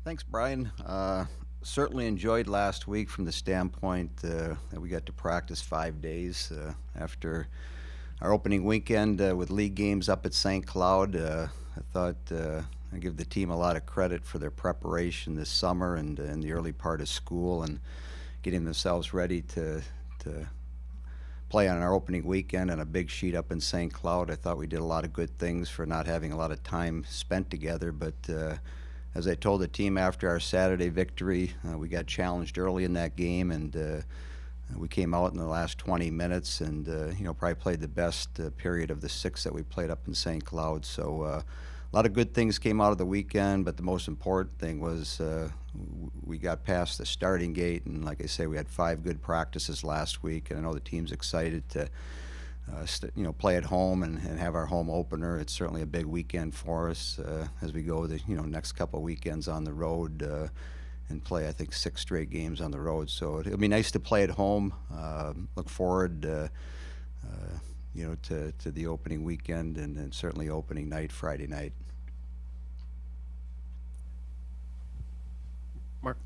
Thanks, Brian. Certainly enjoyed last week from the standpoint that we got to practice 5 days after our opening weekend with league games up at St. Cloud. I thought I give the team a lot of credit for their preparation this summer and in the early part of school and getting themselves ready to play on our opening weekend on a big sheet up in St. Cloud. I thought we did a lot of good things for not having a lot of time spent together, but as I told the team after our Saturday victory, we got challenged early in that game, and we came out in the last 20 minutes and probably played the best period of the six that we played up in St. Cloud. So a lot of good things came out of the weekend, but the most important thing was we got past the starting gate, and like I say, we had 5 good practices last week, and I know the team's excited to play at home and have our home opener. It's certainly a big weekend for us as we go the next couple of weekends on the road and play, I think, 6 straight games on the road. So it'll be nice to play at home. Look forward, to the opening weekend and certainly opening night, Friday night. Mark,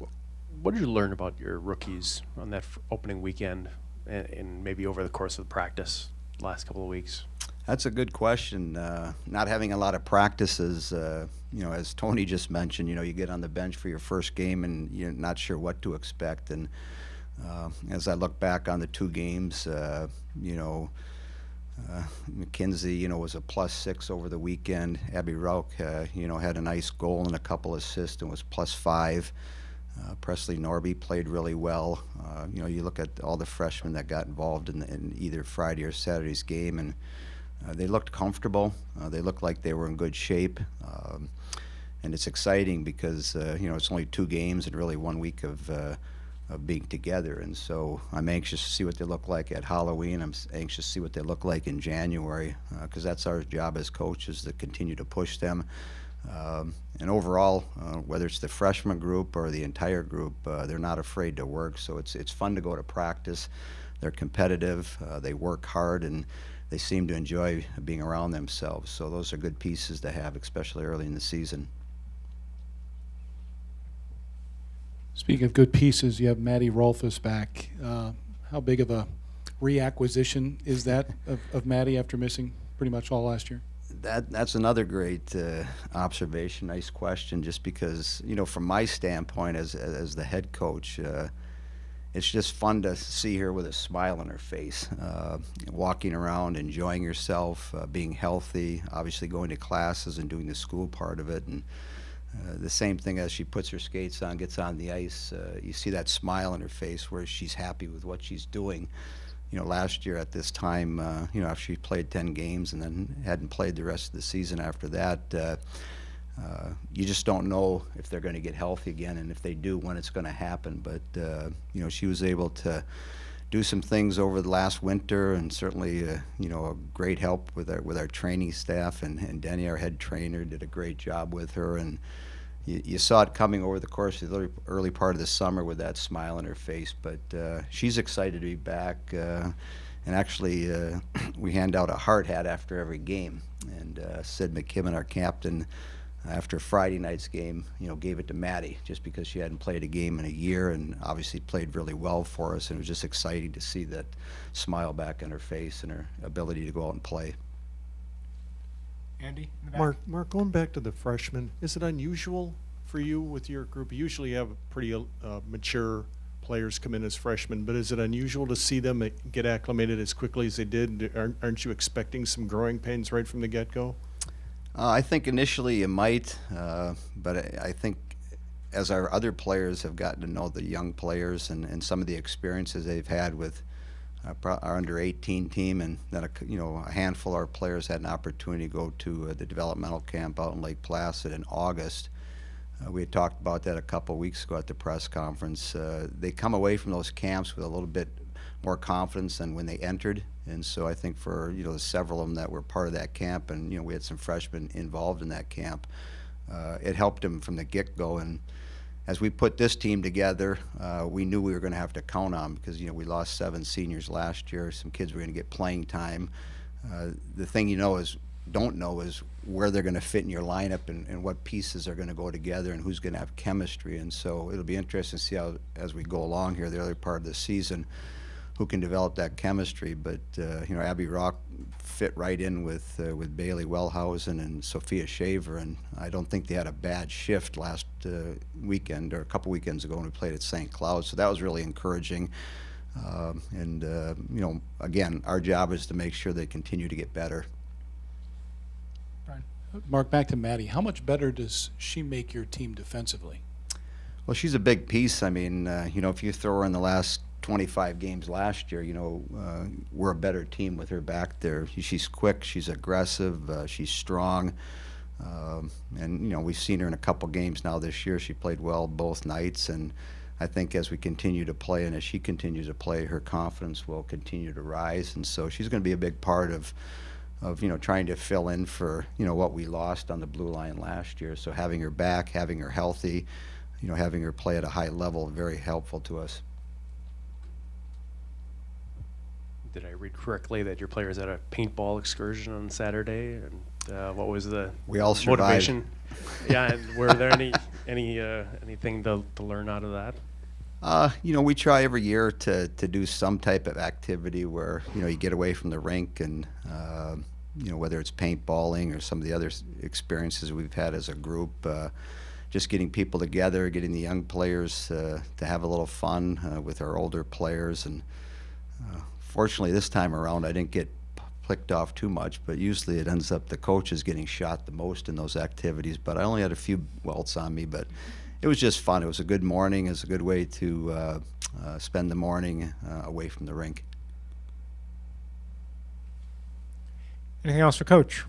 what did you learn about your rookies on that opening weekend and maybe over the course of the practice last couple of weeks? That's a good question. Not having a lot of practices, as Tony just mentioned, you get on the bench for your first game and you're not sure what to expect. And as I look back on the 2 games, McKinsey, was a +6 over the weekend. Abby Rauch, had a nice goal and a couple assists and was +5. Presley Norby played really well. You look at all the freshmen that got involved in either Friday or Saturday's game, and they looked comfortable. They looked like they were in good shape. And it's exciting because, it's only 2 games and really 1 week of being together. And so I'm anxious to see what they look like at Halloween. I'm anxious to see what they look like in January because that's our job as coaches, to continue to push them. And overall, whether it's the freshman group or the entire group, they're not afraid to work. So it's fun to go to practice. They're competitive. They work hard, and they seem to enjoy being around themselves. So those are good pieces to have, especially early in the season. Speaking of good pieces, you have Maddie Roth back. How big of a reacquisition is that of Maddie after missing pretty much all last year? That's another great observation. Nice question. Just because from my standpoint as the head coach, it's just fun to see her with a smile on her face, walking around, enjoying herself, being healthy. Obviously, going to classes and doing the school part of it, and the same thing as she puts her skates on, gets on the ice. You see that smile on her face where she's happy with what she's doing. Last year at this time, after she played 10 games and then hadn't played the rest of the season after that, you just don't know if they're going to get healthy again, and if they do, when it's going to happen. But, she was able to do some things over the last winter, and certainly, a great help with our training staff, and Denny, our head trainer, did a great job with her. And you saw it coming over the course of the early part of the summer with that smile on her face. But she's excited to be back. And actually, we hand out a hard hat after every game. And Sid McKibben, our captain, after Friday night's game, gave it to Maddie just because she hadn't played a game in a year and obviously played really well for us. And it was just exciting to see that smile back on her face and her ability to go out and play. Andy, in the back. Mark, going back to the freshmen, is it unusual for you with your group? You usually have pretty mature players come in as freshmen, but is it unusual to see them get acclimated as quickly as they did? Aren't you expecting some growing pains right from the get-go? I think initially you might, but I think as our other players have gotten to know the young players and some of the experiences they've had with our under-18 team, and then a handful of our players had an opportunity to go to the developmental camp out in Lake Placid in August. We had talked about that a couple of weeks ago at the press conference. They come away from those camps with a little bit more confidence than when they entered, and so I think for the several of them that were part of that camp, and we had some freshmen involved in that camp, it helped them from the get-go. And as we put this team together, we knew we were going to have to count on because we lost 7 seniors last year. Some kids were going to get playing time. The thing is don't know is where they're going to fit in your lineup and what pieces are going to go together and who's going to have chemistry. And so it'll be interesting to see how, as we go along here, the other part of the season, who can develop that chemistry. But Abby Roth fit right in with Bailey Wellhausen and Sophia Shaver, and I don't think they had a bad shift last weekend or a couple weekends ago when we played at St. Cloud. So that was really encouraging. Again, our job is to make sure they continue to get better. Mark, back to Maddie. How much better does she make your team defensively? Well, she's a big piece. I mean, if you throw her in the last 25 games last year, we're a better team with her back there. She's quick, she's aggressive, she's strong. And we've seen her in a couple games now this year. She played well both nights, and I think as we continue to play and as she continues to play, her confidence will continue to rise. And so she's going to be a big part of trying to fill in for, what we lost on the blue line last year. So having her back, having her healthy, having her play at a high level, very helpful to us. Did I read correctly that your players had a paintball excursion on Saturday? And what was the We all survived. motivation? Yeah, and were there anything to learn out of that? We try every year to do some type of activity where, you get away from the rink and, whether it's paintballing or some of the other experiences we've had as a group, just getting people together, getting the young players to have a little fun with our older players. And fortunately, this time around, I didn't get clicked off too much, but usually it ends up the coaches getting shot the most in those activities. But I only had a few welts on me, but it was just fun. It was a good morning. It was a good way to spend the morning away from the rink. Anything else for Coach?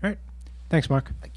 All right. Thanks, Mark. Thank you.